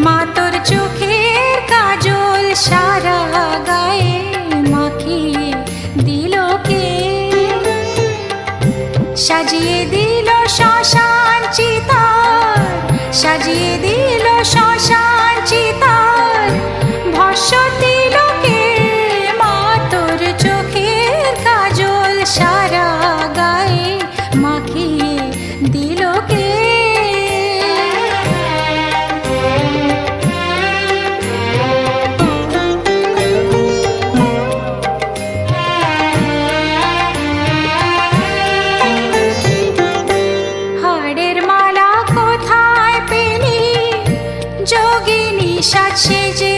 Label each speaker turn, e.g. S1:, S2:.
S1: মা তোর চোখের কাজল সারা গায়ে মাখিয়ে দিল কে? সাজিয়ে দিল শ্মশান চিতার, সাজিয়ে দিল শ্মশান চিতার, ভস্য দিল কে? মা তোর চোখের কাজল সারা গায়ে মাখিয়ে দিল কে? হাড়ের মালা কোথায় পেলি যোগিনী সাজ সেজে?